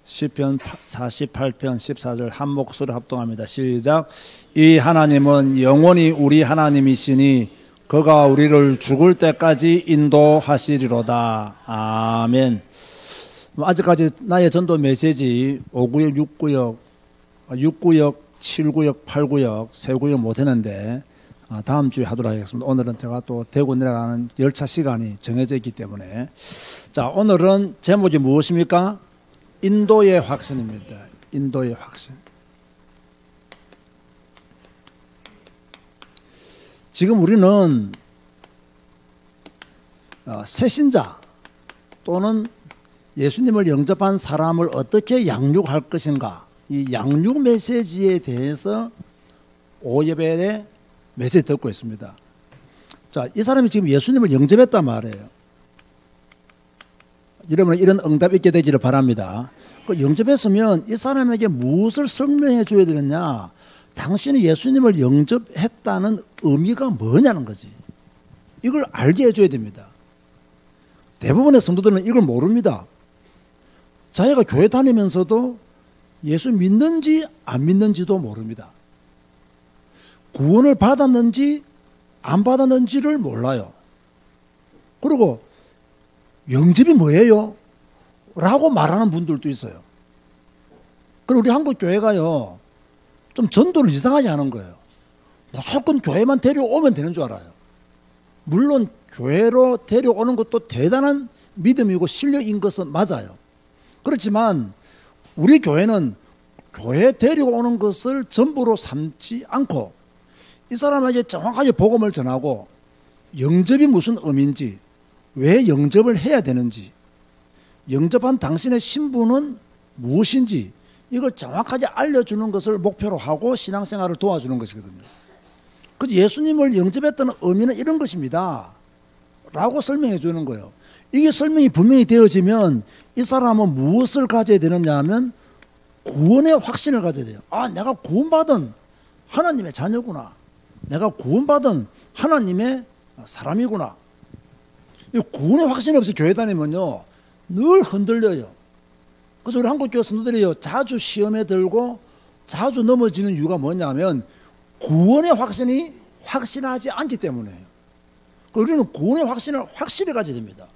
시편 48편 14절 한 목소리 합동합니다. 시작. 이 하나님은 영원히 우리 하나님이시니 그가 우리를 죽을 때까지 인도하시리로다. 아멘. 아직까지 나의 전도 메시지 5구역, 6구역, 7구역, 8구역, 세 구역 못했는데 다음 주에 하도록 하겠습니다. 오늘은 제가 또 대구 내려가는 열차 시간이 정해져 있기 때문에, 자, 오늘은 제목이 무엇입니까? 인도의 확신입니다. 인도의 확신. 지금 우리는 새신자 또는 예수님을 영접한 사람을 어떻게 양육할 것인가, 이 양육 메시지에 대해서 오예배에 메시지 듣고 있습니다. 자, 이 사람이 지금 예수님을 영접했단 말이에요. 여러분은 이런 응답 있게 되기를 바랍니다. 그 영접했으면 이 사람에게 무엇을 설명해 줘야 되느냐, 당신이 예수님을 영접했다는 의미가 뭐냐는 거지. 이걸 알게 해줘야 됩니다. 대부분의 성도들은 이걸 모릅니다. 자기가 교회 다니면서도 예수 믿는지 안 믿는지도 모릅니다. 구원을 받았는지 안 받았는지를 몰라요. 그리고 영접이 뭐예요? 라고 말하는 분들도 있어요. 그리고 우리 한국 교회가요, 좀 전도를 이상하게 하는 거예요. 무조건 교회만 데려오면 되는 줄 알아요. 물론 교회로 데려오는 것도 대단한 믿음이고 실력인 것은 맞아요. 그렇지만 우리 교회는 교회 데려오는 것을 전부로 삼지 않고 이 사람에게 정확하게 복음을 전하고 영접이 무슨 의미인지, 왜 영접을 해야 되는지, 영접한 당신의 신분은 무엇인지 이걸 정확하게 알려주는 것을 목표로 하고 신앙생활을 도와주는 것이거든요. 그래서 예수님을 영접했다는 의미는 이런 것입니다 라고 설명해 주는 거예요. 이게 설명이 분명히 되어지면 이 사람은 무엇을 가져야 되느냐 하면 구원의 확신을 가져야 돼요. 아, 내가 구원받은 하나님의 자녀구나. 내가 구원받은 하나님의 사람이구나. 구원의 확신이 없이 교회 다니면요 늘 흔들려요. 그래서 우리 한국교회 성도들이요 자주 시험에 들고 자주 넘어지는 이유가 뭐냐면 구원의 확신이 확신하지 않기 때문에요. 우리는 구원의 확신을 확실히 가져야 됩니다.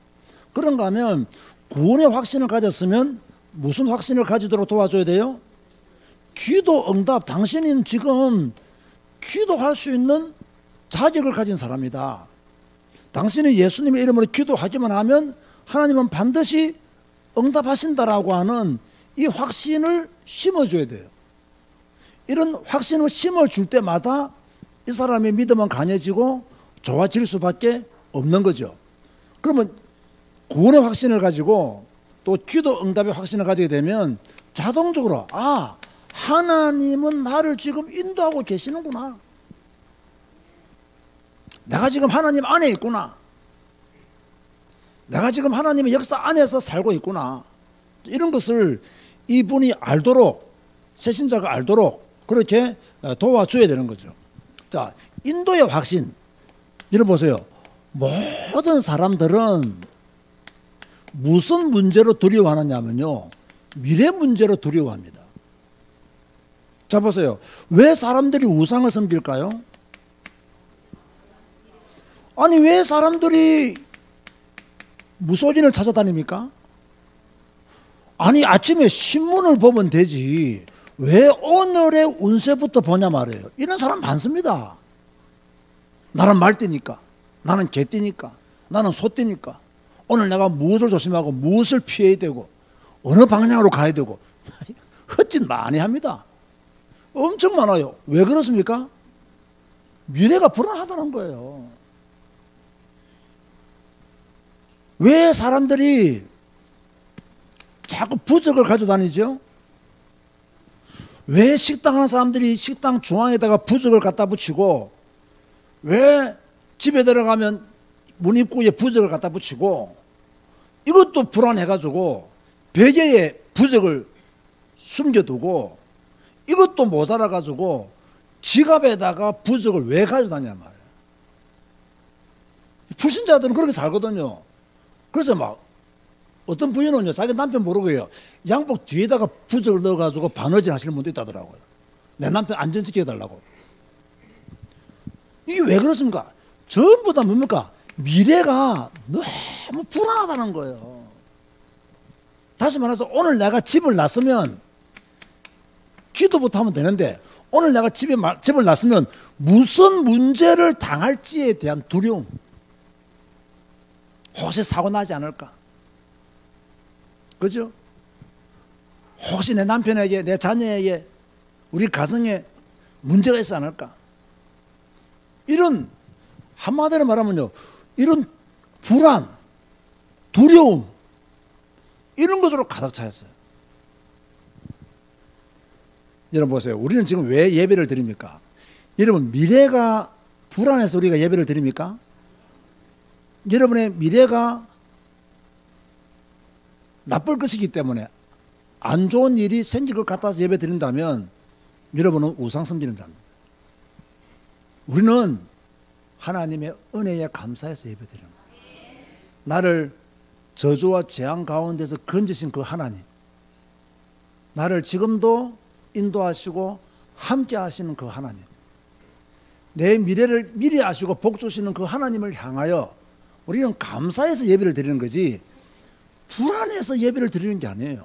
그런가 하면 구원의 확신을 가졌으면 무슨 확신을 가지도록 도와줘야 돼요? 기도 응답. 당신은 지금 기도할 수 있는 자격을 가진 사람이다. 당신이 예수님의 이름으로 기도하기만 하면 하나님은 반드시 응답하신다라고 하는 이 확신을 심어줘야 돼요. 이런 확신을 심어줄 때마다 이 사람의 믿음은 강해지고 좋아질 수밖에 없는 거죠. 그러면 구원의 확신을 가지고 또 기도 응답의 확신을 가지게 되면 자동적으로 아, 하나님은 나를 지금 인도하고 계시는구나. 내가 지금 하나님 안에 있구나. 내가 지금 하나님의 역사 안에서 살고 있구나. 이런 것을 이분이 알도록, 새신자가 알도록 그렇게 도와줘야 되는 거죠. 자, 인도의 확신. 여러분 보세요. 모든 사람들은 무슨 문제로 두려워하느냐면요, 미래 문제로 두려워합니다. 자, 보세요. 왜 사람들이 우상을 섬길까요? 아니, 왜 사람들이 무속인을 찾아다닙니까? 아니, 아침에 신문을 보면 되지 왜 오늘의 운세부터 보냐 말이에요. 이런 사람 많습니다. 나는 말띠니까, 나는 개띠니까, 나는 소띠니까 오늘 내가 무엇을 조심하고 무엇을 피해야 되고 어느 방향으로 가야 되고 헛짓 많이 합니다. 엄청 많아요. 왜 그렇습니까? 미래가 불안하다는 거예요. 왜 사람들이 자꾸 부적을 가지고 다니죠? 왜 식당 하는 사람들이 식당 중앙에다가 부적을 갖다 붙이고, 왜 집에 들어가면 문 입구에 부적을 갖다 붙이고, 이것도 불안해가지고 베개에 부적을 숨겨두고, 이것도 모자라가지고 지갑에다가 부적을 왜 가지고 다니냐 말이에요. 불신자들은 그렇게 살거든요. 그래서 막 어떤 부인은요, 자기 남편 모르고요, 양복 뒤에다가 부적을 넣어가지고 바느질 하시는 분도 있다더라고요. 내 남편 안전지켜달라고. 이게 왜 그렇습니까? 전부 다 뭡니까? 미래가 너무 불안하다는 거예요. 다시 말해서 오늘 내가 집을 났으면 기도부터 하면 되는데, 오늘 내가 집을 났으면 무슨 문제를 당할지에 대한 두려움. 혹시 사고 나지 않을까? 그죠? 혹시 내 남편에게, 내 자녀에게, 우리 가정에 문제가 있지 않을까? 이런, 한마디로 말하면요, 이런 불안, 두려움, 이런 것으로 가득 차 있어요. 여러분 보세요. 우리는 지금 왜 예배를 드립니까? 여러분, 미래가 불안해서 우리가 예배를 드립니까? 여러분의 미래가 나쁠 것이기 때문에 안 좋은 일이 생길 것 같아서 예배 드린다면 여러분은 우상 섬기는 자입니다. 우리는 하나님의 은혜에 감사해서 예배 드리는 거예요. 나를 저주와 재앙 가운데서 건지신 그 하나님, 나를 지금도 인도하시고 함께 하시는 그 하나님, 내 미래를 미리 아시고 복 주시는 그 하나님을 향하여 우리는 감사해서 예배를 드리는 거지, 불안해서 예배를 드리는 게 아니에요.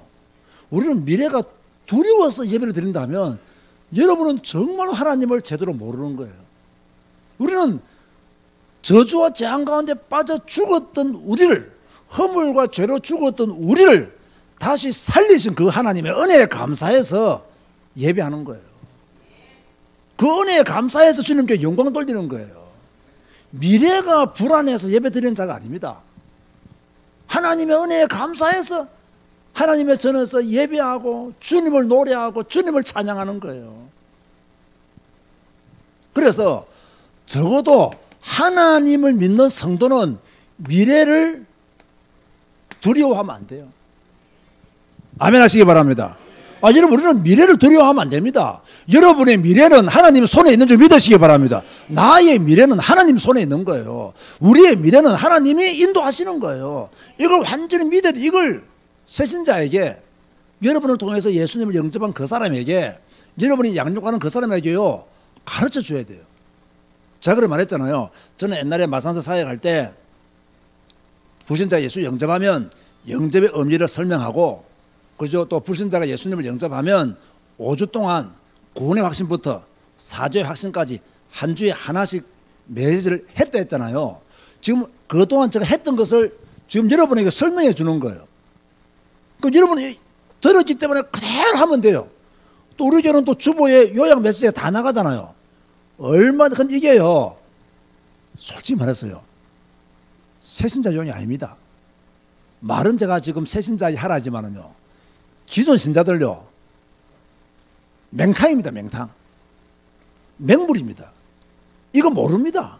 우리는 미래가 두려워서 예배를 드린다면 여러분은 정말 하나님을 제대로 모르는 거예요. 우리는 저주와 재앙 가운데 빠져 죽었던 우리를, 허물과 죄로 죽었던 우리를 다시 살리신 그 하나님의 은혜에 감사해서 예배하는 거예요. 그 은혜에 감사해서 주님께 영광 돌리는 거예요. 미래가 불안해서 예배 드리는 자가 아닙니다. 하나님의 은혜에 감사해서 하나님의 전에서 예배하고 주님을 노래하고 주님을 찬양하는 거예요. 그래서 적어도 하나님을 믿는 성도는 미래를 두려워하면 안 돼요. 아멘 하시기 바랍니다. 여러분, 우리는 미래를 두려워하면 안 됩니다. 여러분의 미래는 하나님 손에 있는 줄 믿으시기 바랍니다. 나의 미래는 하나님 손에 있는 거예요. 우리의 미래는 하나님이 인도하시는 거예요. 이걸 완전히 믿어야 돼. 이걸 새신자에게, 여러분을 통해서 예수님을 영접한 그 사람에게, 여러분이 양육하는 그 사람에게요, 가르쳐 줘야 돼요. 제가 그래 말했잖아요. 저는 옛날에 마산서 사회 갈 때 불신자 예수 영접하면 영접의 의미를 설명하고, 그죠? 또 불신자가 예수님을 영접하면 5주 동안 구원의 확신부터 사죄의 확신까지 한 주에 하나씩 메시지를 했다 했잖아요. 지금 그동안 제가 했던 것을 지금 여러분에게 설명해 주는 거예요. 그럼 여러분이 들었기 때문에 그대로 하면 돼요. 또 우리 교회는 또 주보에 요약 메시지가 다 나가잖아요. 근데 이게요, 솔직히 말해서요, 새신자용이 아닙니다. 말은 제가 지금 새신자 하라지만은요, 기존 신자들요, 맹탕입니다. 맹탕. 맹물입니다. 이거 모릅니다.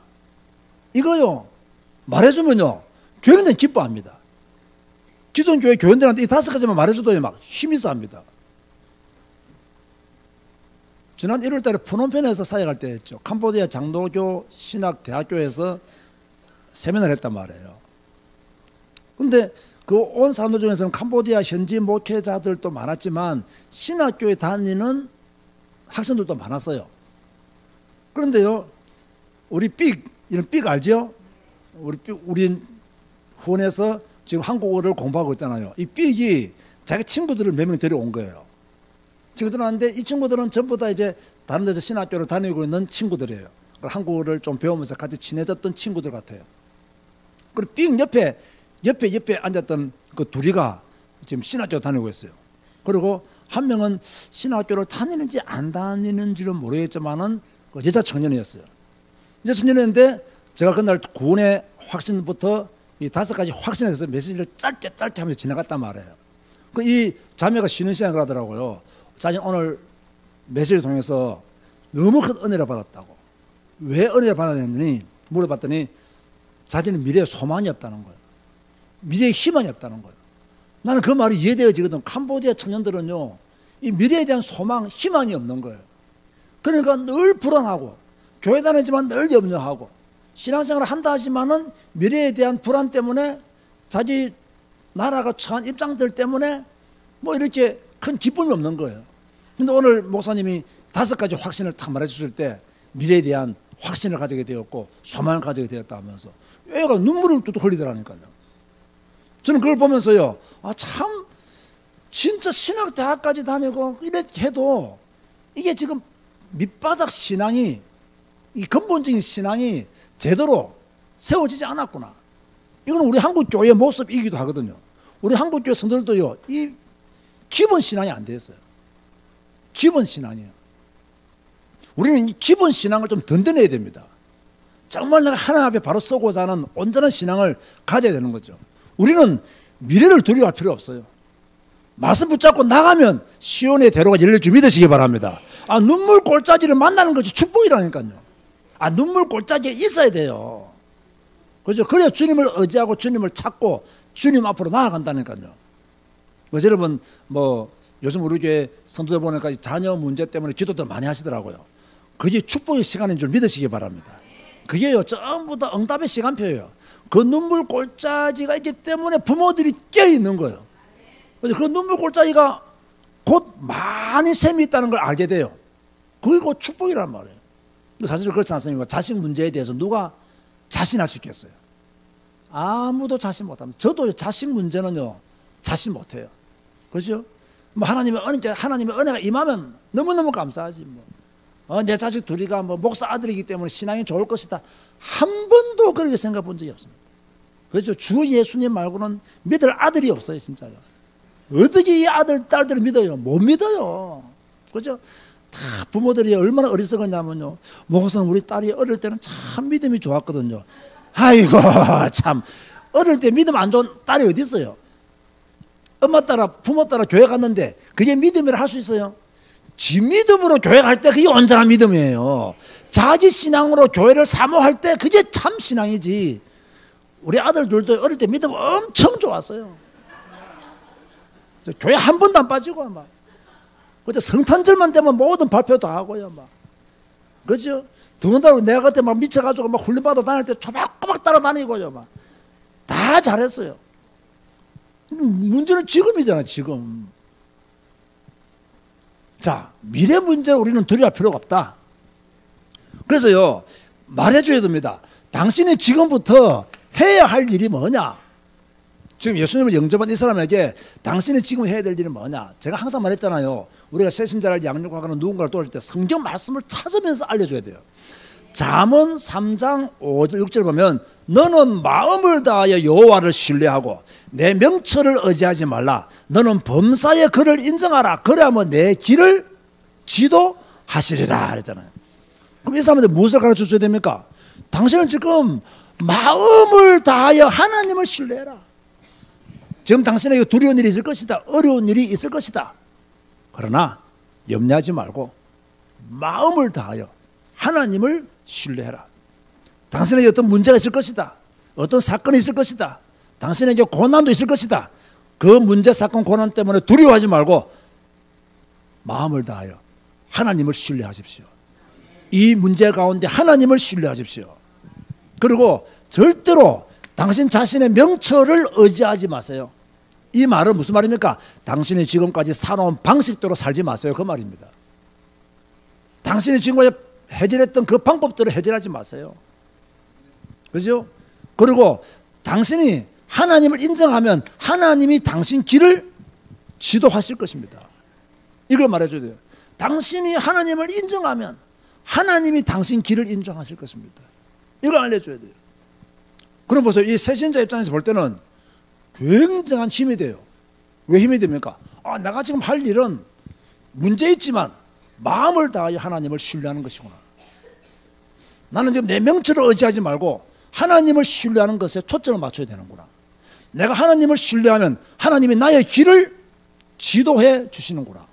이거요, 말해주면요, 교회는 기뻐합니다. 기존 교회 교인들한테 이 5가지만 말해줘도 막 힘이 쌉니다. 지난 1월 달에 푸놈펜에서 사역할 때 했죠. 캄보디아 장로교 신학대학교에서 세미나를 했단 말이에요. 근데 그 온 사람들 중에서는 캄보디아 현지 목회자들도 많았지만 신학교에 다니는 학생들도 많았어요. 그런데요, 우리 이런 삑 알죠? 우리 후원에서 지금 한국어를 공부하고 있잖아요. 이 삑이 자기 친구들을 몇 명 데려온 거예요. 친구들 왔는데 이 친구들은 전부 다 이제 다른 데서 신학교를 다니고 있는 친구들이에요. 한국어를 좀 배우면서 같이 친해졌던 친구들 같아요. 그리고 삑 옆에 앉았던 그 둘이가 지금 신학교 다니고 있어요. 그리고 한 명은 신학교를 다니는지 안 다니는지는 모르겠지만은 그 여자 청년이었어요. 여자 청년이었는데 제가 그날 구원의 확신부터 이 5가지 확신에 대해서 메시지를 짧게 하면서 지나갔단 말이에요. 이 자매가 쉬는 시간을 하더라고요. 자기는 오늘 메시지를 통해서 너무 큰 은혜를 받았다고. 왜 은혜를 받았느니 물어봤더니 자기는 미래에 소망이 없다는 거예요. 미래에 희망이 없다는 거예요. 나는 그 말이 이해되어지거든. 캄보디아 청년들은요, 이 미래에 대한 소망, 희망이 없는 거예요. 그러니까 늘 불안하고, 교회 다니지만 늘 염려하고, 신앙생활을 한다 하지만은 미래에 대한 불안 때문에 자기 나라가 처한 입장들 때문에 뭐 이렇게 큰 기쁨이 없는 거예요. 근데 오늘 목사님이 5가지 확신을 딱 말해 주실 때 미래에 대한 확신을 가지게 되었고 소망을 가지게 되었다 하면서 애가 눈물을 또 흘리더라니까요. 저는 그걸 보면서요, 아, 참 진짜 신학대학까지 다니고 이렇게 해도 이게 지금 밑바닥 신앙이, 이 근본적인 신앙이 제대로 세워지지 않았구나. 이건 우리 한국 교회의 모습이기도 하거든요. 우리 한국 교회 성도들도요, 이 기본 신앙이 안 됐어요. 기본 신앙이에요. 우리는 이 기본 신앙을 좀 든든해야 됩니다. 정말 내가 하나님 앞에 바로 서고자 하는 온전한 신앙을 가져야 되는 거죠. 우리는 미래를 두려워할 필요 없어요. 말씀 붙잡고 나가면 시온의 대로가 열릴 줄 믿으시기 바랍니다. 아, 눈물 골짜기를 만나는 것이 축복이라니까요. 아, 눈물 골짜기에 있어야 돼요. 그죠? 그래야 주님을 의지하고 주님을 찾고 주님 앞으로 나아간다니까요. 그래서 여러분, 뭐 요즘 우리 교회 성도들 보니까 자녀 문제 때문에 기도도 많이 하시더라고요. 그게 축복의 시간인 줄 믿으시기 바랍니다. 그게요, 전부 다 응답의 시간표예요. 그 눈물 골짜기가 있기 때문에 부모들이 깨어있는 거예요. 그래서 그 눈물 골짜기가 곧 많이 샘이 있다는 걸 알게 돼요. 그게 곧 축복이란 말이에요. 사실 그렇지 않습니까? 자식 문제에 대해서 누가 자신할 수 있겠어요? 아무도 자신 못합니다. 저도 자식 문제는요, 자신 못해요. 그렇죠? 뭐 하나님의 은혜가 임하면 너무너무 감사하지 뭐. 내 자식 둘이가 뭐 목사 아들이기 때문에 신앙이 좋을 것이다. 한 번도 그렇게 생각해 본 적이 없습니다. 그렇죠? 주 예수님 말고는 믿을 아들이 없어요, 진짜요. 어떻게 이 아들, 딸들을 믿어요? 못 믿어요. 그렇죠? 다 부모들이 얼마나 어리석었냐면요. 목사님, 우리 딸이 어릴 때는 참 믿음이 좋았거든요. 아이고, 참. 어릴 때 믿음 안 좋은 딸이 어디 있어요? 엄마 따라, 부모 따라 교회 갔는데 그게 믿음이라 할 수 있어요? 지 믿음으로 교회 갈 때 그게 온전한 믿음이에요. 자기 신앙으로 교회를 사모할 때 그게 참 신앙이지. 우리 아들들도 어릴 때 믿음 엄청 좋았어요. 교회 한 번도 안 빠지고 막. 그죠? 성탄절만 되면 모든 발표 다 하고요, 막. 그죠? 더군다나 내가 그때 막 미쳐가지고 막 훈련받아 다닐 때 초박초박 따라다니고요, 막. 다 잘했어요. 문제는 지금이잖아, 지금. 자, 미래 문제 우리는 두려워할 필요가 없다. 그래서요, 말해줘야 됩니다. 당신이 지금부터 해야 할 일이 뭐냐? 지금 예수님을 영접한 이 사람에게 당신이 지금 해야 될 일이 뭐냐? 제가 항상 말했잖아요. 우리가 새신자를 양육하거나 누군가를 도울 때 성경 말씀을 찾으면서 알려줘야 돼요. 잠언 3장 5절 6절 보면 너는 마음을 다하여 여호와를 신뢰하고 내 명철을 의지하지 말라. 너는 범사의 그를 인정하라. 그래야만 내 길을 지도하시리라 그랬잖아요. 그럼 이 사람한테 무엇을 가르쳐 줘야 됩니까? 당신은 지금 마음을 다하여 하나님을 신뢰해라. 지금 당신에게 두려운 일이 있을 것이다. 어려운 일이 있을 것이다. 그러나 염려하지 말고 마음을 다하여 하나님을 신뢰해라. 당신에게 어떤 문제가 있을 것이다. 어떤 사건이 있을 것이다. 당신에게 고난도 있을 것이다. 그 문제, 사건, 고난 때문에 두려워하지 말고 마음을 다하여 하나님을 신뢰하십시오. 이 문제 가운데 하나님을 신뢰하십시오. 그리고 절대로 당신 자신의 명철을 의지하지 마세요. 이 말은 무슨 말입니까? 당신이 지금까지 살아온 방식대로 살지 마세요. 그 말입니다. 당신이 지금까지 해결했던 그 방법대로 해결하지 마세요. 그죠? 그리고 당신이 하나님을 인정하면 하나님이 당신 길을 지도하실 것입니다. 이걸 말해줘야 돼요. 당신이 하나님을 인정하면 하나님이 당신 길을 인정하실 것입니다. 이걸 알려줘야 돼요. 그럼 보세요. 이 새신자 입장에서 볼 때는 굉장한 힘이 돼요. 왜 힘이 됩니까? 아, 내가 지금 할 일은 문제 있지만 마음을 다하여 하나님을 신뢰하는 것이구나. 나는 지금 내 명철을 의지하지 말고 하나님을 신뢰하는 것에 초점을 맞춰야 되는구나. 내가 하나님을 신뢰하면 하나님이 나의 길을 지도해 주시는구나.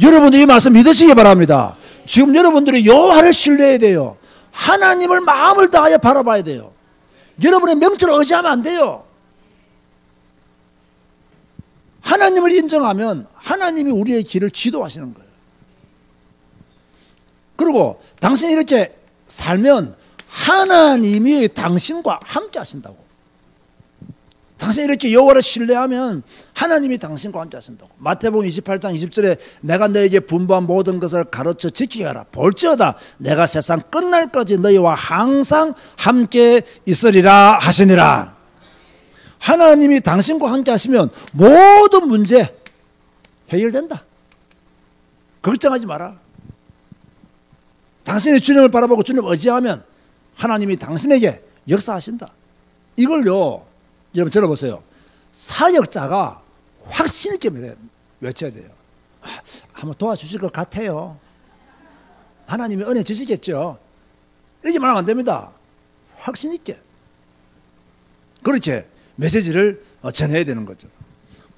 여러분들 이 말씀 믿으시기 바랍니다. 지금 여러분들이 여호와를 신뢰해야 돼요. 하나님을 마음을 다하여 바라봐야 돼요. 여러분의 명철을 의지하면 안 돼요. 하나님을 인정하면 하나님이 우리의 길을 지도하시는 거예요. 그리고 당신이 이렇게 살면 하나님이 당신과 함께 하신다고. 당신이 이렇게 여호와를 신뢰하면 하나님이 당신과 함께 하신다고. 마태복음 28장 20절에 내가 너에게 분부한 모든 것을 가르쳐 지키게 하라. 볼지어다 내가 세상 끝날까지 너희와 항상 함께 있으리라 하시니라. 하나님이 당신과 함께 하시면 모든 문제 해결된다. 걱정하지 마라. 당신이 주님을 바라보고 주님 의지하면 하나님이 당신에게 역사하신다. 이걸요, 여러분 들어보세요. 사역자가 확신 있게 외쳐야 돼요. 한번 도와주실 것 같아요. 하나님이 은혜 주시겠죠. 이렇게 말하면 안 됩니다. 확신 있게. 그렇게 메시지를 전해야 되는 거죠.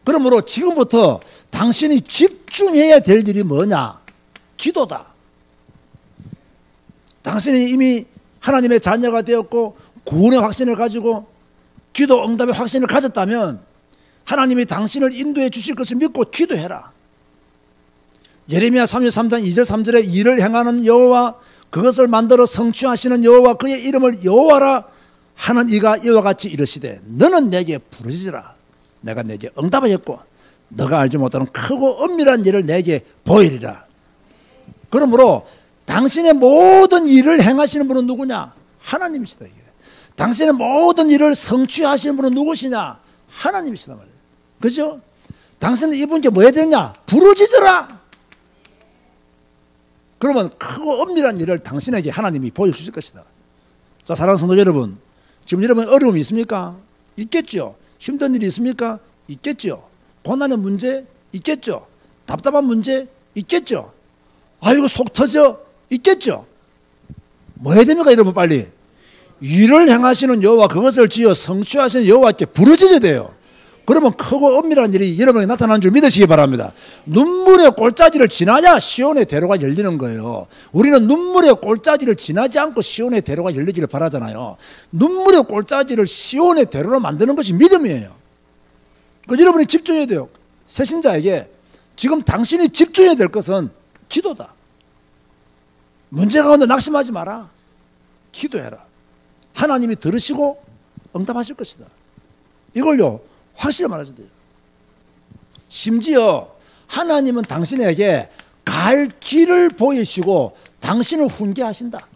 그러므로 지금부터 당신이 집중해야 될 일이 뭐냐? 기도다. 당신이 이미 하나님의 자녀가 되었고 구원의 확신을 가지고 기도 응답의 확신을 가졌다면 하나님이 당신을 인도해 주실 것을 믿고 기도해라. 예레미야 33장 2절 3절에 일을 행하는 여호와 그것을 만들어 성취하시는 여호와 그의 이름을 여호와라 하는 이가 이와 같이 이르시되 너는 내게 부르짖으라. 내가 내게 응답하였고 너가 알지 못하는 크고 은밀한 일을 내게 보이리라. 그러므로 당신의 모든 일을 행하시는 분은 누구냐? 하나님이시다. 이게. 당신의 모든 일을 성취하시는 분은 누구시냐? 하나님이시다 말이에요. 그죠? 당신은 이분께 뭐 해야 되냐? 부르짖으라. 그러면 크고 은밀한 일을 당신에게 하나님이 보여주실 것이다. 자, 사랑하는 성도 여러분, 지금 여러분 어려움이 있습니까? 있겠죠. 힘든 일이 있습니까? 있겠죠. 고난의 문제 있겠죠. 답답한 문제 있겠죠. 아이고 속 터져 있겠죠. 뭐 해야 됩니까 여러분? 빨리 일을 행하시는 여호와 그것을 지어 성취하시는 여호와께 부르짖어야 돼요. 그러면 크고 은밀한 일이 여러분에게 나타나는 줄 믿으시기 바랍니다. 눈물의 골짜기를 지나야 시온의 대로가 열리는 거예요. 우리는 눈물의 골짜기를 지나지 않고 시온의 대로가 열리기를 바라잖아요. 눈물의 골짜기를 시온의 대로로 만드는 것이 믿음이에요. 그래서 여러분이 집중해야 돼요. 새신자에게 지금 당신이 집중해야 될 것은 기도다. 문제 가운데 낙심하지 마라. 기도해라. 하나님이 들으시고 응답하실 것이다. 이걸요 확실히 말하셔야 돼요. 심지어 하나님은 당신에게 갈 길을 보이시고 당신을 훈계하신다.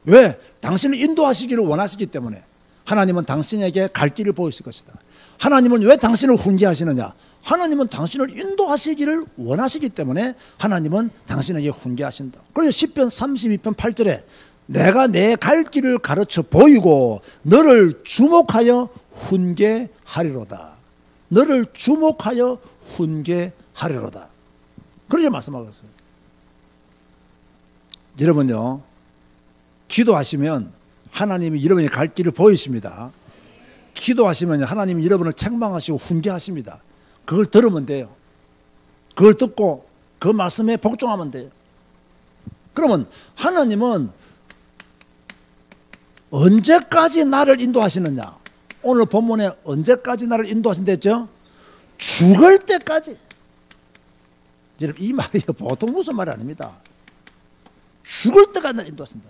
왜? 당신을 인도하시기를 원하시기 때문에 하나님은 당신에게 갈 길을 보이실 것이다. 하나님은 왜 당신을 훈계하시느냐? 하나님은 당신을 인도하시기를 원하시기 때문에 하나님은 당신에게 훈계하신다. 그래서 시편 32편 8절에 내가 내 갈 길을 가르쳐 보이고 너를 주목하여 훈계하리로다. 너를 주목하여 훈계하리로다. 그렇게 말씀하고 있어요. 여러분요, 기도하시면 하나님이 여러분의 갈 길을 보이십니다. 기도하시면 하나님이 여러분을 책망하시고 훈계하십니다. 그걸 들으면 돼요. 그걸 듣고 그 말씀에 복종하면 돼요. 그러면 하나님은 언제까지 나를 인도하시느냐? 오늘 본문에 언제까지 나를 인도하신댔죠? 죽을 때까지. 여러분 이 말이 보통 무슨 말이 아닙니다. 죽을 때까지 나를 인도하신다.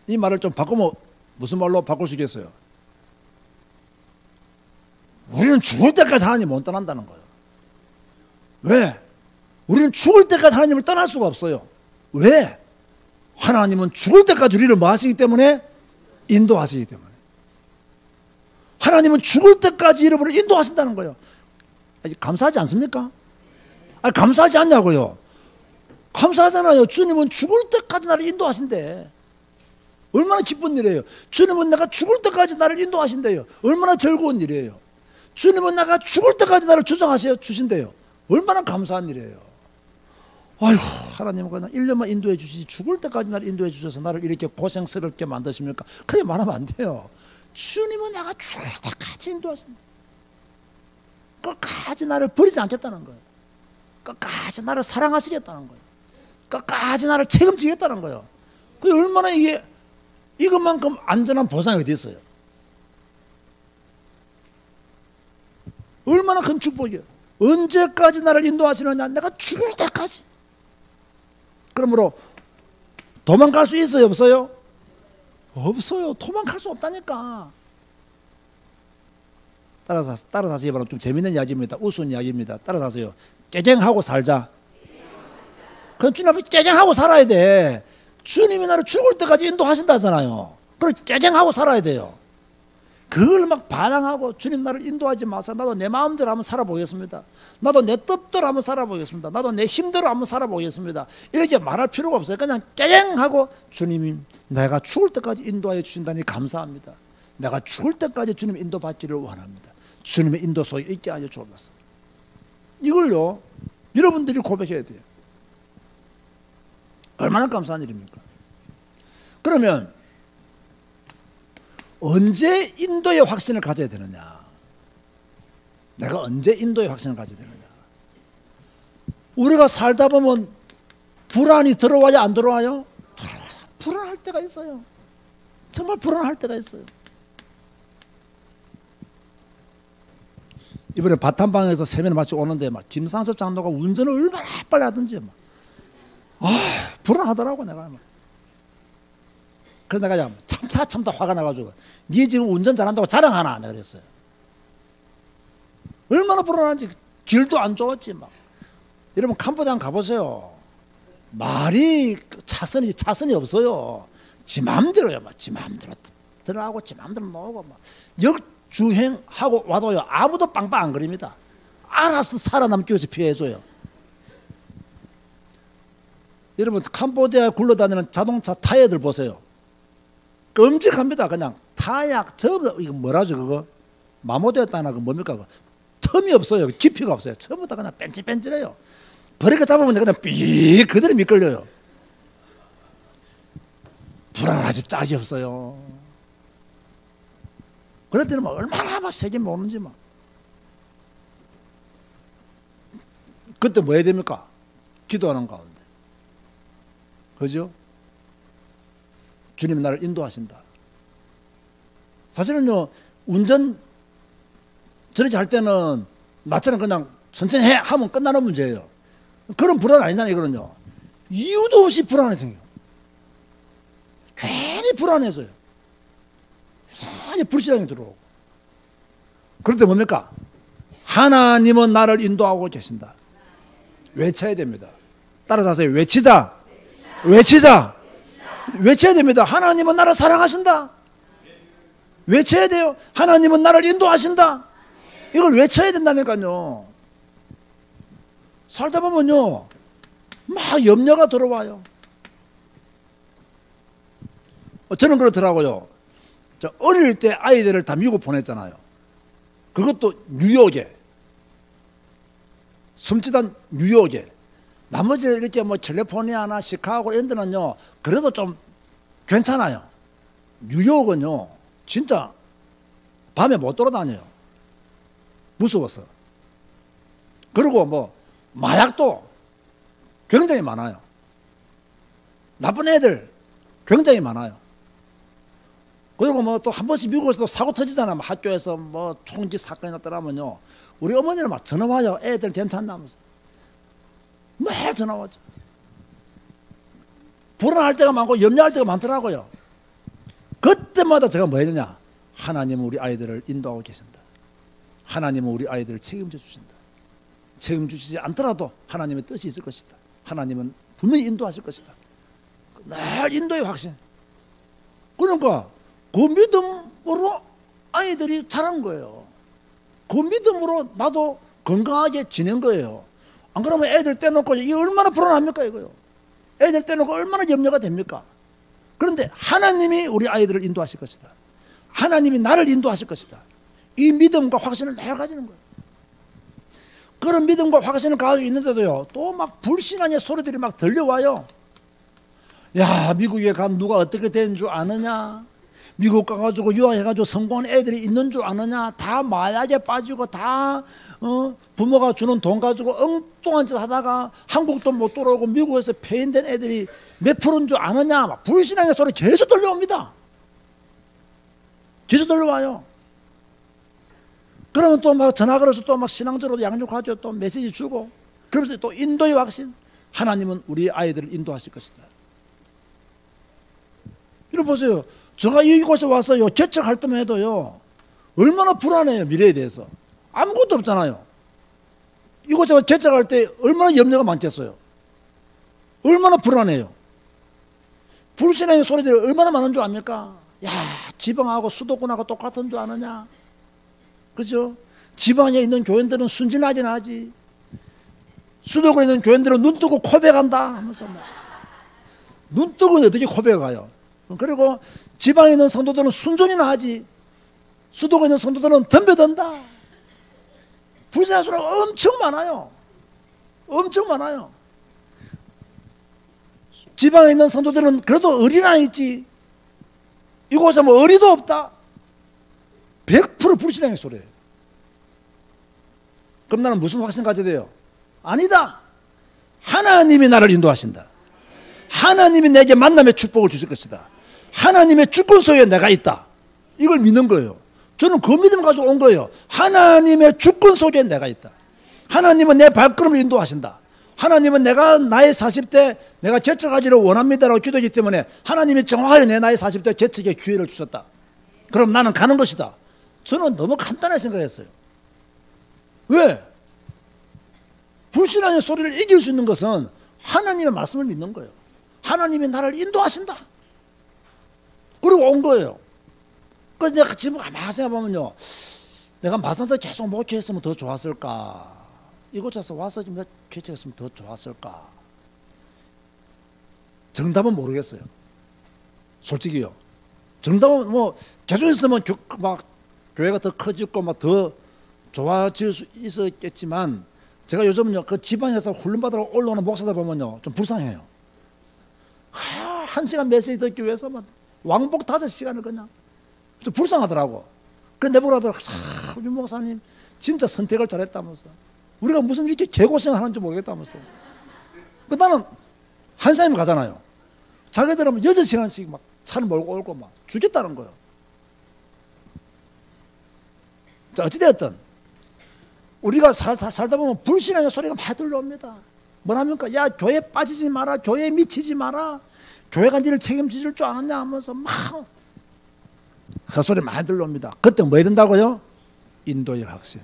이 말을 좀 바꾸면 무슨 말로 바꿀 수 있겠어요? 우리는 죽을 때까지 하나님 못 떠난다는 거예요. 왜? 우리는 죽을 때까지 하나님을 떠날 수가 없어요. 왜? 하나님은 죽을 때까지 우리를 뭐 하시기 때문에? 인도하시기 때문에. 하나님은 죽을 때까지 여러분을 인도하신다는 거예요. 감사하지 않습니까? 아니, 감사하지 않냐고요. 감사하잖아요. 주님은 죽을 때까지 나를 인도하신대. 얼마나 기쁜 일이에요. 주님은 내가 죽을 때까지 나를 인도하신대요. 얼마나 즐거운 일이에요. 주님은 내가 죽을 때까지 나를 주신대요. 얼마나 감사한 일이에요. 아휴, 하나님은 그냥 1년만 인도해 주시지 죽을 때까지 나를 인도해 주셔서 나를 이렇게 고생스럽게 만드십니까? 그렇게 말하면 안 돼요. 주님은 내가 죽을 때까지 인도하십니다. 끝까지 나를 버리지 않겠다는 거예요. 끝까지 나를 사랑하시겠다는 거예요. 끝까지 나를 책임지겠다는 거예요. 그게 얼마나 이것만큼 안전한 보상이 어디 있어요? 얼마나 큰 축복이에요. 언제까지 나를 인도하시느냐? 내가 죽을 때까지. 그러므로 도망갈 수 있어요? 없어요? 없어요. 도망갈 수 없다니까. 따라서 이번엔 좀 재밌는 이야기입니다. 우스운 이야기입니다. 따라서요. 깨갱하고 살자. 그럼 주님 앞에 깨갱하고 살아야 돼. 주님이 나를 죽을 때까지 인도하신다잖아요. 그래 깨갱하고 살아야 돼요. 그걸 막 반항하고 주님 나를 인도하지 마세요. 나도 내 마음대로 한번 살아보겠습니다. 나도 내 뜻대로 한번 살아보겠습니다. 나도 내 힘대로 한번 살아보겠습니다. 이렇게 말할 필요가 없어요. 그냥 깨갱하고 주님이 내가 죽을 때까지 인도하여 주신다니 감사합니다. 내가 죽을 때까지 주님 인도받기를 원합니다. 주님의 인도 속에 있게 하여 주옵소서. 이걸요 여러분들이 고백해야 돼요. 얼마나 감사한 일입니까? 그러면 언제 인도의 확신을 가져야 되느냐? 내가 언제 인도의 확신을 가져야 되느냐? 우리가 살다 보면 불안이 들어와요, 안 들어와요? 불안할 때가 있어요. 정말 불안할 때가 있어요. 이번에 바탄방에서 세미나 마치고 오는데 막 김상섭 장로가 운전을 얼마나 빨리 하든지 막 불안하더라고 내가. 그래서 내가 참다 화가 나가지고 니 지금 운전 잘한다고 자랑하나 내가 그랬어요. 얼마나 불안한지. 길도 안 좋았지 막. 여러분 캄보디아 가보세요. 말이 차선이 없어요. 지 맘대로요. 막 지 맘대로 들어가고 지 맘대로 나오고 막 역주행하고 와도요 아무도 빵빵 안 거립니다. 알아서 살아남기 위해서 피해줘요. 여러분 캄보디아에 굴러다니는 자동차 타이어들 보세요. 끔찍합니다. 그냥 타약 전부 이거 뭐라죠 그거 마모되었다나 그 뭡니까 그거 틈이 없어요. 깊이가 없어요. 전부 다 그냥 뺀질뺀질해요. 버리가 잡으면 그냥 삐 그대로 미끌려요. 불안하지 짝이 없어요. 그럴 때는 막 얼마나 막 세게 모는지 막. 그때 뭐 해야 됩니까? 기도하는 가운데. 그죠? 주님이 나를 인도하신다. 사실은요 운전 저렇게 할 때는 나처럼 그냥 천천히 해 하면 끝나는 문제예요. 그런 불안 아니잖아요. 이거는요 이유도 없이 불안이 생겨요. 괜히 불안해서요. 이상하게 불신앙이 들어오고. 그럴 때 뭡니까? 하나님은 나를 인도하고 계신다. 외쳐야 됩니다. 따라서 하세요. 외치자. 외쳐야 됩니다. 하나님은 나를 사랑하신다. 외쳐야 돼요. 하나님은 나를 인도하신다. 이걸 외쳐야 된다니까요. 살다 보면요 막 염려가 들어와요. 저는 그렇더라고요. 저 어릴 때 아이들을 다 미국 보냈잖아요. 그것도 뉴욕에, 섬찟한 뉴욕에. 나머지 이렇게 뭐 캘리포니아나 시카고 이런 데는요 그래도 좀 괜찮아요. 뉴욕은요 진짜 밤에 못 돌아다녀요. 무서워서. 그리고 뭐 마약도 굉장히 많아요. 나쁜 애들 굉장히 많아요. 그리고 뭐 또 한 번씩 미국에서도 사고 터지잖아요. 뭐 학교에서 뭐 총기 사건이 났더라면요 우리 어머니는 막 전화 와요. 애들 괜찮다면서 늘 전화 와죠. 불안할 때가 많고 염려할 때가 많더라고요. 그때마다 제가 뭐 했느냐, 하나님은 우리 아이들을 인도하고 계신다. 하나님은 우리 아이들을 책임져 주신다. 책임주시지 않더라도 하나님의 뜻이 있을 것이다. 하나님은 분명히 인도하실 것이다. 늘 인도의 확신. 그러니까 그 믿음으로 아이들이 자란 거예요. 그 믿음으로 나도 건강하게 지낸 거예요. 안 그러면 애들 떼놓고 이게 얼마나 불안합니까 이거요. 애들 떼놓고 얼마나 염려가 됩니까. 그런데 하나님이 우리 아이들을 인도하실 것이다. 하나님이 나를 인도하실 것이다. 이 믿음과 확신을 내가 가지는 거예요. 그런 믿음과 확신을 가지고 있는데도요 또 막 불신앙의 소리들이 막 들려와요. 야, 미국에 가면 누가 어떻게 된 줄 아느냐, 미국 가가지고 유학해가지고 성공한 애들이 있는 줄 아느냐, 다 마약에 빠지고 다 부모가 주는 돈 가지고 엉뚱한 짓 하다가 한국도 못 돌아오고 미국에서 폐인된 애들이 몇 프로인 줄 아느냐, 막 불신앙의 소리 계속 들려옵니다. 계속 들려와요. 그러면 또 막 전화 걸어서 또 막 신앙적으로 양육하죠. 또 메시지 주고. 그러면서 또 인도의 확신. 하나님은 우리 아이들을 인도하실 것이다. 이러고 보세요. 제가 이곳에 와서요, 개척할 때만 해도요, 얼마나 불안해요, 미래에 대해서. 아무것도 없잖아요. 이곳에 와서 개척할 때 얼마나 염려가 많겠어요. 얼마나 불안해요. 불신앙의 소리들이 얼마나 많은 줄 압니까? 야, 지방하고 수도권하고 똑같은 줄 아느냐? 그죠? 지방에 있는 교인들은 순진하긴 하지. 수도권에 있는 교인들은 눈 뜨고 고백한다 하면서 눈 뜨고 어떻게 고백해가요? 그리고 지방에 있는 성도들은 순종이나 하지. 수도권에 있는 성도들은 덤벼든다. 불신앙의 소리가 엄청 많아요. 엄청 많아요. 지방에 있는 성도들은 그래도 어린아 있지. 이곳에 뭐 어리도 없다. 100% 불신앙의 소리예요. 그럼 나는 무슨 확신 가져야 돼요? 아니다. 하나님이 나를 인도하신다. 하나님이 내게 만남의 축복을 주실 것이다. 하나님의 주권 속에 내가 있다. 이걸 믿는 거예요. 저는 그 믿음을 가지고 온 거예요. 하나님의 주권 속에 내가 있다. 하나님은 내 발걸음을 인도하신다. 하나님은 내가 나의 40대 내가 개척하기를 원합니다라고 기도했기 때문에 하나님이 정확하게 내 나의 40대 개척의 기회를 주셨다. 그럼 나는 가는 것이다. 저는 너무 간단하게 생각했어요. 왜? 불신앙의 소리를 이길 수 있는 것은 하나님의 말씀을 믿는 거예요. 하나님이 나를 인도하신다. 그리고 온 거예요. 그래서 내가 지금 가만히 생각해보면요, 내가 마산에서 계속 목회했으면 더 좋았을까? 이곳에서 와서 몇 개척했으면 더 좋았을까? 정답은 모르겠어요. 솔직히요. 정답은 뭐 계속 있으면 막 교회가 더 커지고 막 더 좋아질 수 있었겠지만, 제가 요즘은요, 그 지방에서 훈련받으러 올라오는 목사들 보면요, 좀 불쌍해요. 1시간 메시지 듣기 위해서 막 왕복 5시간을 그냥 좀 불쌍하더라고. 그 내보라더라. 유 목사님 진짜 선택을 잘했다면서. 우리가 무슨 이렇게 개고생을 하는지 모르겠다면서. 그 나는 한사님 가잖아요. 자기들은 6시간씩 막 차를 몰고 오고 막 죽겠다는 거예요. 자, 어찌되었든 우리가 살다 보면 불신앙의 소리가 많이 들려옵니다. 뭐랍니까? 야, 교회 빠지지 마라. 교회에 미치지 마라. 교회가 니를 책임질 줄 아느냐 하면서 막 그 소리 많이 들려옵니다. 그때 뭐 해야 된다고요? 인도의 확신.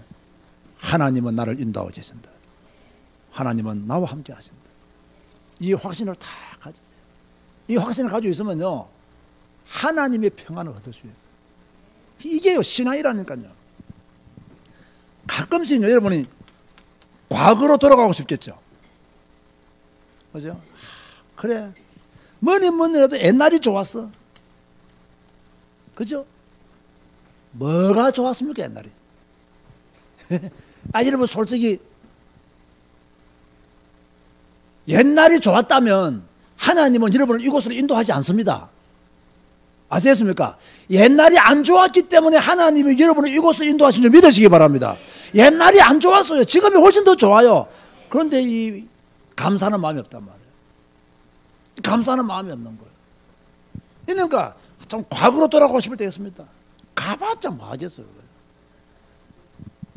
하나님은 나를 인도하고 계신다. 하나님은 나와 함께 하신다. 이 확신을 다 가져. 이 확신을 가지고 있으면요, 하나님의 평안을 얻을 수 있어요. 이게요, 신앙이라니까요. 가끔씩 여러분이 과거로 돌아가고 싶겠죠. 그죠? 그래. 뭐니 해도 옛날이 좋았어. 그죠? 뭐가 좋았습니까, 옛날이? 여러분, 솔직히, 옛날이 좋았다면 하나님은 여러분을 이곳으로 인도하지 않습니다. 아시겠습니까? 옛날이 안 좋았기 때문에 하나님이 여러분을 이곳으로 인도하신 줄 믿으시기 바랍니다. 옛날이 안 좋았어요. 지금이 훨씬 더 좋아요. 그런데 이 감사하는 마음이 없단 말이에요. 감사하는 마음이 없는 거예요. 그러니까 좀 과거로 돌아가고 싶을 때가 있습니다. 가봤자 뭐 하겠어요.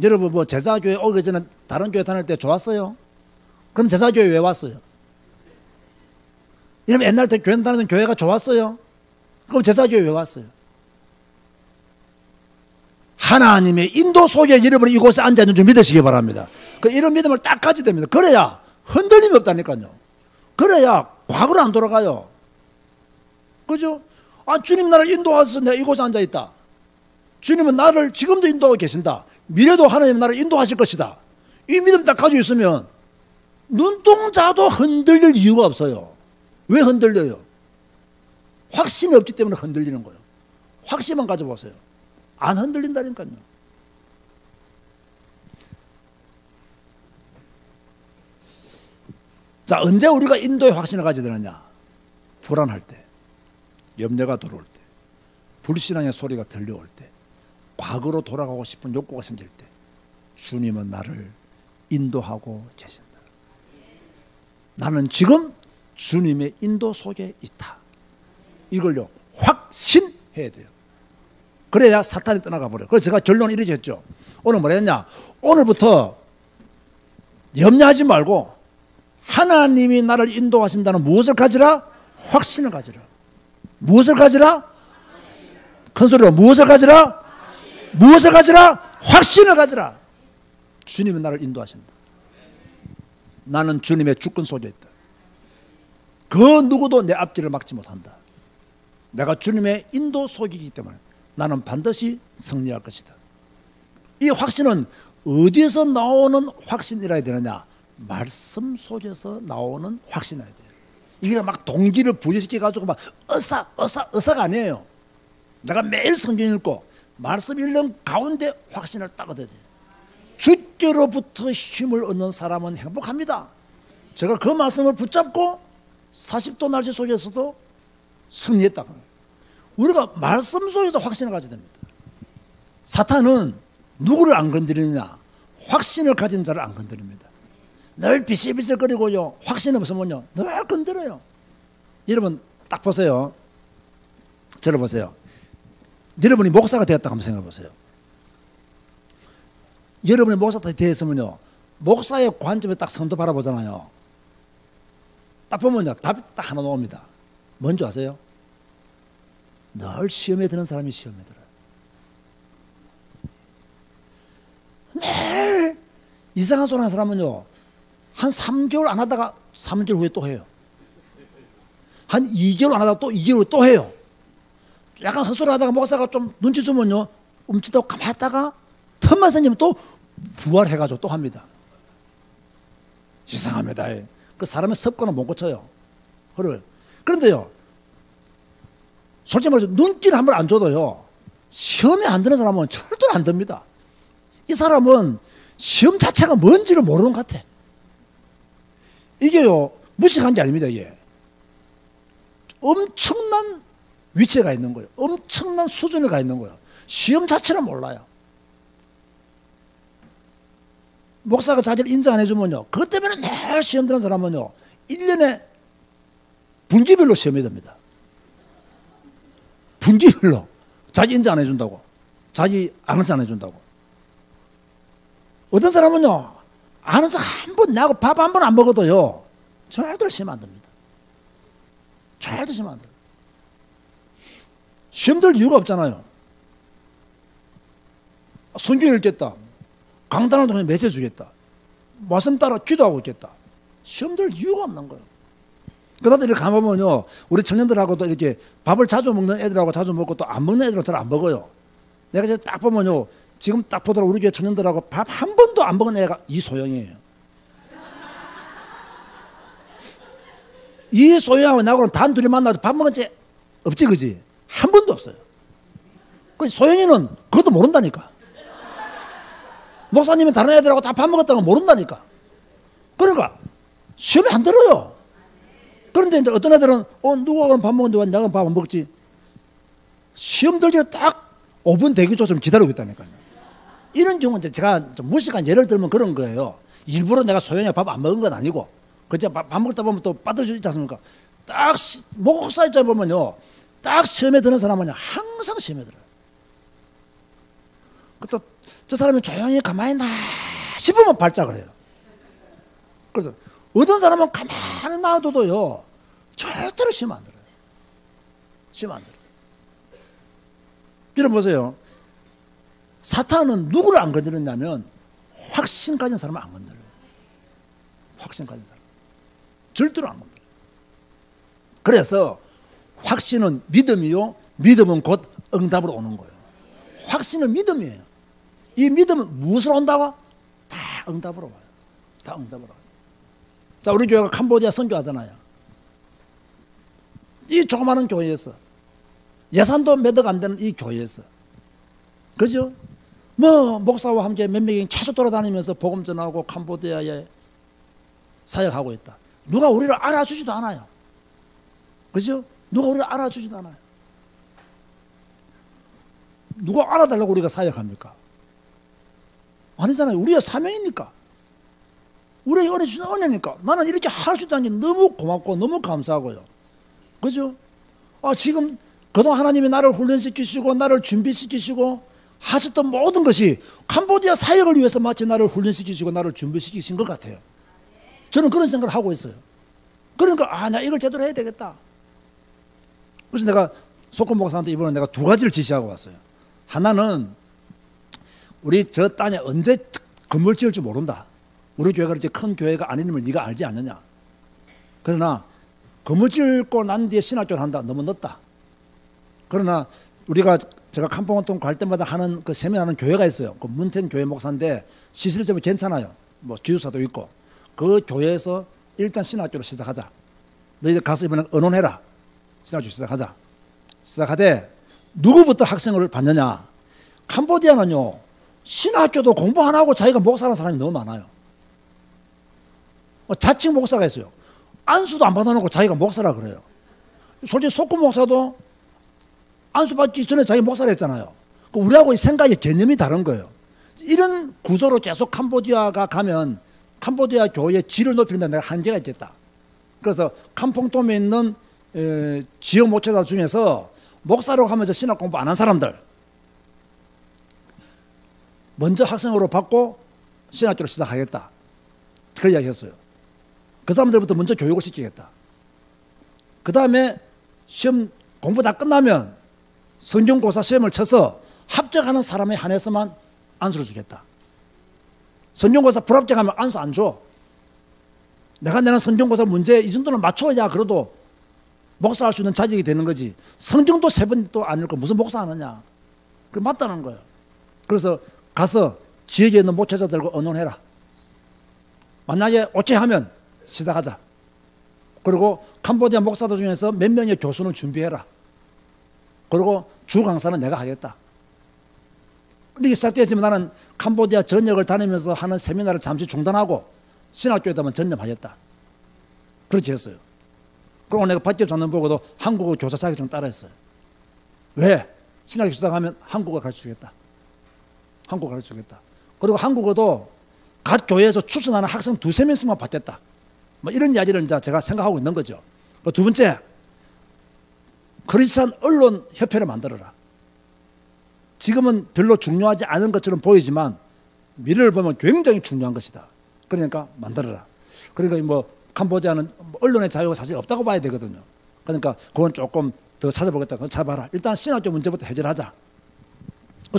여러분 뭐 제사교회 오기 전에 다른 교회 다닐 때 좋았어요? 그럼 제사교회 왜 왔어요? 여러분 옛날 때 교회 다니는 교회가 좋았어요? 그럼 제사교회 왜 왔어요? 하나님의 인도 속에 여러분이 이곳에 앉아있는 줄 믿으시기 바랍니다. 이런 믿음을 딱 가지게 됩니다. 그래야 흔들림이 없다니까요. 그래야 과거로 안 돌아가요. 그죠? 아, 주님 나를 인도하셔서 내가 이곳에 앉아있다. 주님은 나를 지금도 인도하고 계신다. 미래도 하나님 나를 인도하실 것이다. 이 믿음 딱 가지고 있으면 눈동자도 흔들릴 이유가 없어요. 왜 흔들려요? 확신이 없기 때문에 흔들리는 거예요. 확신만 가져보세요. 안 흔들린다니까요. 자, 언제 우리가 인도의 확신을 가져야 되느냐? 불안할 때, 염려가 들어올 때, 불신앙의 소리가 들려올 때, 과거로 돌아가고 싶은 욕구가 생길 때, 주님은 나를 인도하고 계신다. 나는 지금 주님의 인도 속에 있다. 이걸요, 확신해야 돼요. 그래야 사탄이 떠나가 버려요. 그래서 제가 결론을 이렇게 했죠. 오늘 뭐라 했냐? 오늘부터 염려하지 말고 하나님이 나를 인도하신다는 무엇을 가지라? 확신을 가지라. 무엇을 가지라? 큰 소리로 무엇을 가지라? 무엇을 가지라? 확신을 가지라. 주님이 나를 인도하신다. 나는 주님의 주권 속에 있다. 그 누구도 내 앞길을 막지 못한다. 내가 주님의 인도 속이기 때문에 나는 반드시 승리할 것이다. 이 확신은 어디에서 나오는 확신이라야 되느냐? 말씀 속에서 나오는 확신이라야 돼요. 이게 막 동기를 부여시켜가지고 막 의사가 아니에요. 내가 매일 성경 읽고 말씀 읽는 가운데 확신을 딱 얻어야 돼요. 주께로부터 힘을 얻는 사람은 행복합니다. 제가 그 말씀을 붙잡고 40도 날씨 속에서도 승리했다. 우리가 말씀 속에서 확신을 가져야 됩니다. 사탄은 누구를 안 건드리느냐? 확신을 가진 자를 안 건드립니다. 늘 비실비실거리고요. 확신 없으면요 늘 건드려요. 여러분 딱 보세요. 저를 보세요. 여러분이 목사가 되었다 한번 생각해 보세요. 여러분이 목사가 되었으면요 목사의 관점에 딱 성도 바라보잖아요. 딱 보면요 답이 딱 하나 나옵니다. 뭔지 아세요? 늘 시험에 드는 사람이 시험에 들어요. 늘 이상한 소리 하는 사람은요 한 3개월 안 하다가 3개월 후에 또 해요. 한 2개월 안 하다가 또 2개월 후에 또 해요. 약간 헛소리 하다가 목사가 좀 눈치 주면요 움찔하고 가만히 있다가 틈만 생기면 또 부활해가지고 또 합니다. 이상합니다. 그 사람의 습관은 못 고쳐요. 그런데요 솔직히 말해서 눈길 한 번 안 줘도요 시험에 안 드는 사람은 절대로 안 듭니다. 이 사람은 시험 자체가 뭔지를 모르는 것 같아. 이게요 무식한 게 아닙니다. 이게 엄청난 위치에 가 있는 거예요. 엄청난 수준에 가 있는 거예요. 시험 자체는 몰라요. 목사가 자기를 인정 안 해주면요 그것 때문에 늘 시험 드는 사람은요 1년에 분기별로 시험이 됩니다. 분기별로 자기 인정 안 해준다고, 자기 아는 척 안 해준다고. 어떤 사람은요 아는 척 한 번 나고 밥 한 번 안 먹어도요 절대로 시험 안 됩니다. 절대로 시험 안 돼요. 시험 들 이유가 없잖아요. 성경 읽겠다, 강단을 통해 메시지 주겠다, 말씀 따라 기도하고 있겠다. 시험 들 이유가 없는 거예요. 그러다 이렇게 가보면요 우리 청년들하고도 이렇게 밥을 자주 먹는 애들하고 자주 먹고 또 안 먹는 애들하고 잘 안 먹어요. 내가 이제 딱 보면요 지금 딱 보더라도 우리 교회 청년들하고 밥 한 번도 안 먹은 애가 이소영이에요. 이소영하고 나하고는 단 둘이 만나도 밥 먹은 적 없지, 그지? 한 번도 없어요. 소영이는 그것도 모른다니까. 목사님이 다른 애들하고 다 밥 먹었다는 거 모른다니까. 그러니까 시험에 안 들어요. 그런데 이제 어떤 애들은 누가 밥 먹는데 왜 내가 밥 안 먹지? 시험 들기를 딱 5분 대기조처럼 기다리고 있다니까요. 이런 경우는 제가 좀 무식한 예를 들면 그런 거예요. 일부러 내가 소영이가 밥 안 먹은 건 아니고 그저 밥 먹다 보면 또 빠져주지 않습니까? 딱 목사 입장에 보면요 딱 시험에 드는 사람은 항상 시험에 들어요. 저 사람이 조용히 가만히 나 싶으면 발작을 해요. 그래서 어떤 사람은 가만히 놔둬도요 절대로 시험 안 들어요. 시험 안 들어요. 여러분 보세요. 사탄은 누구를 안 건드렸냐면 확신 가진 사람을 안 건드려요. 확신 가진 사람 절대로 안 건드려요. 그래서 확신은 믿음이요 믿음은 곧 응답으로 오는 거예요. 확신은 믿음이에요. 이 믿음은 무엇으로 온다고? 다 응답으로 와요. 다 응답으로 와요. 자, 우리 교회가 캄보디아 선교하잖아요. 이 조그마한 교회에서 예산도 몇 억 안 되는 이 교회에서 그죠? 뭐 목사와 함께 몇 명이 계속 돌아다니면서 복음 전하고 캄보디아에 사역하고 있다. 누가 우리를 알아주지도 않아요. 그죠? 누가 우리를 알아주지도 않아요. 누가 알아달라고 우리가 사역합니까? 아니잖아요. 우리의 사명이니까. 우리에게 은혜 주는 은혜니까. 나는 이렇게 할 수 있다는 게 너무 고맙고 너무 감사하고요. 그죠? 지금 그동안 하나님이 나를 훈련시키시고 나를 준비시키시고 하셨던 모든 것이 캄보디아 사역을 위해서 마치 나를 훈련시키시고 나를 준비시키신 것 같아요. 저는 그런 생각을 하고 있어요. 그러니까 나 이걸 제대로 해야 되겠다. 그래서 내가 소금 목사한테 이번에 내가 두 가지를 지시하고 왔어요. 하나는 우리 저 땅에 언제 건물 지을 줄 모른다. 우리 교회가 이렇게 큰 교회가 아님을 네가 알지 않느냐. 그러나 건물 짓고 난 뒤에 신학교를 한다. 너무 늦다. 그러나 제가 캄포원동 갈 때마다 하는 그 세미나하는 교회가 있어요. 그 문텐 교회 목사인데 시설점이 괜찮아요. 뭐 기숙사도 있고. 그 교회에서 일단 신학교로 시작하자. 너희들 가서 이번에 언론해라. 신학교 시작하자. 시작하되 누구부터 학생을 받느냐. 캄보디아는요. 신학교도 공부 안 하고 자기가 목사라는 사람이 너무 많아요. 자칭 목사가 있어요. 안수도 안 받아놓고 자기가 목사라 그래요. 솔직히 속구 목사도 안수 받기 전에 자기 목사라 했잖아요. 우리하고 생각의 개념이 다른 거예요. 이런 구조로 계속 캄보디아가 가면 캄보디아 교회의 질을 높이는 데 내가 한계가 있겠다. 그래서 캄퐁톰에 있는 지역 목회자 중에서 목사로 하면서 신학 공부 안 한 사람들 먼저 학생으로 받고 신학교를 시작하겠다. 그 이야기 했어요. 그 사람들부터 먼저 교육을 시키겠다. 그 다음에 시험 공부 다 끝나면 성경고사 시험을 쳐서 합격하는 사람에 한해서만 안수를 주겠다. 성경고사 불합격하면 안수 안 줘. 내가 내는 성경고사 문제 이 정도는 맞춰야 그래도 목사할 수 있는 자격이 되는 거지. 성경도 세 번도 안 읽고 무슨 목사 하느냐. 그 맞다는 거예요. 그래서 가서 지역에 있는 목회자들과 언론해라. 만약에 오케이하면 시작하자. 그리고 캄보디아 목사들 중에서 몇 명의 교수는 준비해라. 그리고 주 강사는 내가 하겠다. 이렇게 시작되었지만 나는 캄보디아 전역을 다니면서 하는 세미나를 잠시 중단하고 신학교에다만 전념하겠다. 그렇게 했어요. 그리고 내가 받기 잡는 보고도 한국어 교사 자격증 따라 했어요. 왜? 신학교 시작하면 한국어 가르쳐주겠다. 한국어 가르쳐주겠다. 그리고 한국어도 각 교회에서 추천하는 학생 2~3명씩만 받겠다. 뭐 이런 이야기를 이제 제가 생각하고 있는 거죠. 두 번째, 크리스찬 언론 협회를 만들어라. 지금은 별로 중요하지 않은 것처럼 보이지만 미래를 보면 굉장히 중요한 것이다. 그러니까 만들어라. 그러니까 뭐 캄보디아는 언론의 자유가 사실 없다고 봐야 되거든요. 그러니까 그건 조금 더 찾아보겠다. 그건 찾아봐라. 일단 신학교 문제부터 해결하자.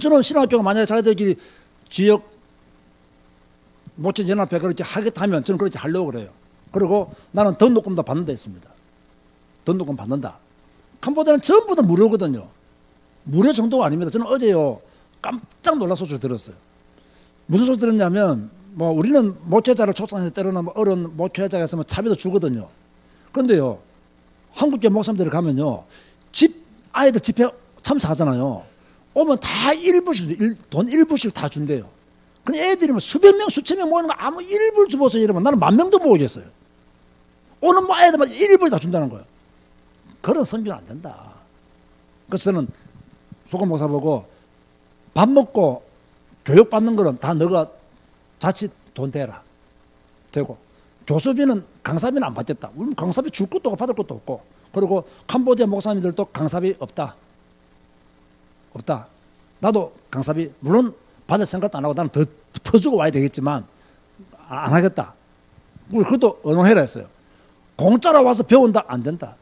저는 신학교가 만약에 자기들끼리 지역 모친연합회 그렇게 하겠다면 저는 그렇게 하려고 그래요. 그리고 나는 등록금도 받는 데 있습니다. 등록금 받는다. 캄보디아는 전부 다 무료거든요. 무료 정도가 아닙니다. 저는 어제요 깜짝 놀란 소식을 들었어요. 무슨 소리 들었냐면 뭐 우리는 목회자를 촉상해서 때로는 어려운 목회자가 있으면 차비도 주거든요. 그런데요 한국계 목사님들이 가면요 아이들 집회 참석하잖아요. 오면 다 일부씩 돈 일부씩 다 준대요. 근데 애들이 뭐 수백 명 수천 명 모이는 거 아무 일불 주보세요 이러면 나는 10,000명도 모으겠어요. 오는 뭐 애들만 일불 다 준다는 거예요. 그런 선교는 안 된다. 그래서 저는 소금 목사 보고 밥 먹고 교육 받는 거는 다 너가 자칫 돈 대라. 되고 교수비는 강사비는 안 받겠다. 우리는 강사비 줄 것도 없고 받을 것도 없고. 그리고 캄보디아 목사님들도 강사비 없다. 없다. 나도 강사비 물론 받을 생각도 안 하고 나는 더 퍼주고 와야 되겠지만 안 하겠다. 우리 그것도 언론해라 했어요. 공짜로 와서 배운다 안 된다.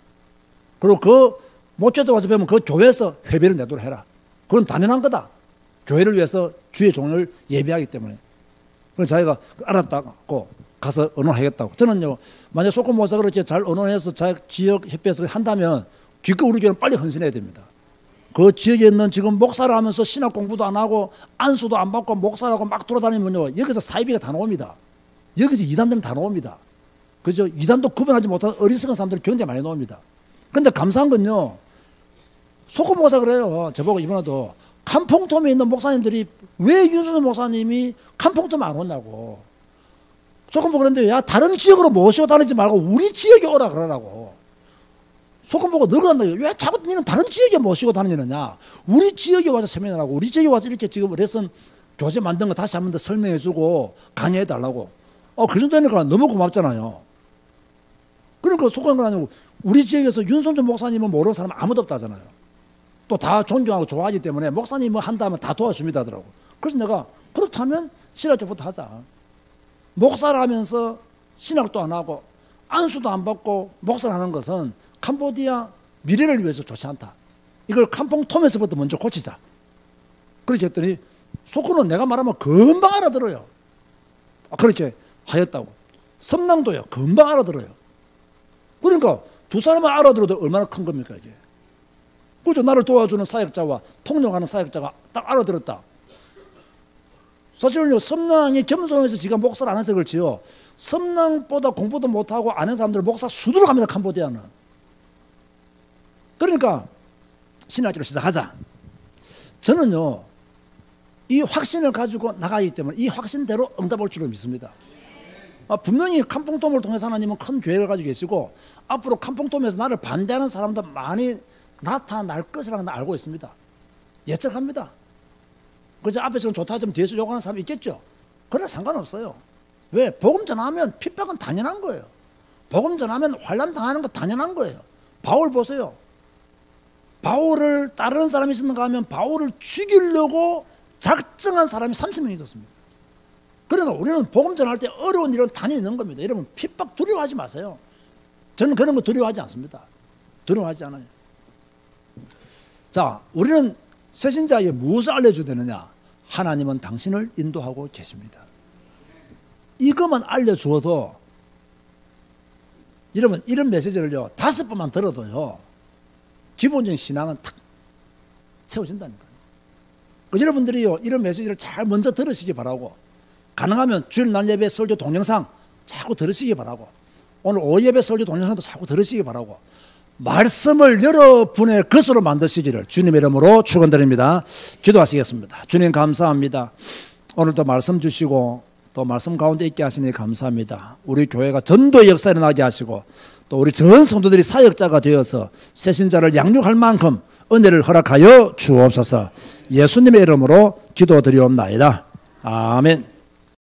그리고 그 목회자 와서 배우면 그 교회에서 회비를 내도록 해라. 그건 당연한 거다. 교회를 위해서 주의 종을 예비하기 때문에. 그래서 자기가 알았다고 가서 언론하겠다고. 저는요 만약 소금 목사가 그렇게 잘 언론해서 지역 협회에서 한다면 기껏 우리 교회는 빨리 헌신해야 됩니다. 그 지역에 있는 지금 목사를 하면서 신학 공부도 안 하고 안수도 안 받고 목사라고 막 돌아다니면요 여기서 사이비가 다 나옵니다. 여기서 이단들은 다 나옵니다. 그죠? 이단도 구분하지 못하는 어리석은 사람들이 굉장히 많이 나옵니다. 근데 감사한 건요 소금 목사 그래요. 저보고 이번에도 캄퐁톰에 있는 목사님들이 왜 윤수준 목사님이 캄퐁톰에 안 오냐고. 소금 보고 그랬는데 야 다른 지역으로 모시고 다니지 말고 우리 지역에 오라 그러라고. 소금 보고 너 그런다. 왜 자꾸 니는 다른 지역에 모시고 다니느냐. 우리 지역에 와서 세미나를 하고 우리 지역에 와서 이렇게 지금 레슨 교재 만든 거 다시 한 번 더 설명해 주고 강의해 달라고. 그 정도 되니까 너무 고맙잖아요. 그러니까 소금 건 아니고 우리 지역에서 윤선준 목사님은 모르는 사람 아무도 없다잖아요. 또 다 존경하고 좋아하기 때문에 목사님 뭐 한다면 다 도와줍니다 하더라고. 그래서 내가 그렇다면 신학교부터 하자. 목사를 하면서 신학도 안 하고 안수도 안 받고 목사를 하는 것은 캄보디아 미래를 위해서 좋지 않다. 이걸 캄퐁톰에서부터 먼저 고치자. 그렇게 했더니 소코는 내가 말하면 금방 알아들어요. 그렇게 하였다고. 섬랑도요. 금방 알아들어요. 그러니까 두 사람을 알아들어도 얼마나 큰 겁니까 이게. 그죠? 나를 도와주는 사역자와 통역하는 사역자가 딱 알아들었다. 사실은요, 섬랑이 겸손해서 지가 목사를 안 해서 그렇지요. 섬랑보다 공부도 못하고 아는 사람들은 목사 수두룩 합니다. 캄보디아는. 그러니까 신학기로 시작하자. 저는요, 이 확신을 가지고 나가기 때문에 이 확신대로 응답할 줄로 믿습니다. 분명히 캄퐁톰을 통해서 하나님은 큰 계획을 가지고 계시고 앞으로 캄퐁톰에서 나를 반대하는 사람도 많이 나타날 것이라는 걸 알고 있습니다. 예측합니다. 그저 앞에서는 좋다 하지만 뒤에서 욕하는 사람이 있겠죠. 그러나 상관없어요. 왜? 복음 전하면 핍박은 당연한 거예요. 복음 전하면 환난 당하는 거 당연한 거예요. 바울 보세요. 바울을 따르는 사람이 있었는가 하면 바울을 죽이려고 작정한 사람이 30명 있었습니다. 그러니까 우리는 복음 전할 때 어려운 일은 단연히 있는 겁니다. 여러분 핍박 두려워하지 마세요. 저는 그런 거 두려워하지 않습니다. 두려워하지 않아요. 자, 우리는 새신자에게 무엇을 알려줘야 되느냐? 하나님은 당신을 인도하고 계십니다. 이것만 알려주어도 여러분 이런 메시지를요 5번만 들어도요 기본적인 신앙은 탁 채워진다니까요. 여러분들이요 이런 메시지를 잘 먼저 들으시기 바라고 가능하면 주일 날 예배 설교 동영상 자꾸 들으시기 바라고 오늘 오후 예배 설교 동영상도 자꾸 들으시기 바라고 말씀을 여러분의 것으로 만드시기를 주님의 이름으로 축원드립니다. 기도하시겠습니다. 주님 감사합니다. 오늘도 말씀 주시고 또 말씀 가운데 있게 하시니 감사합니다. 우리 교회가 전도의 역사를 나게 하시고 또 우리 전 성도들이 사역자가 되어서 새신자를 양육할 만큼 은혜를 허락하여 주옵소서. 예수님의 이름으로 기도드리옵나이다. 아멘.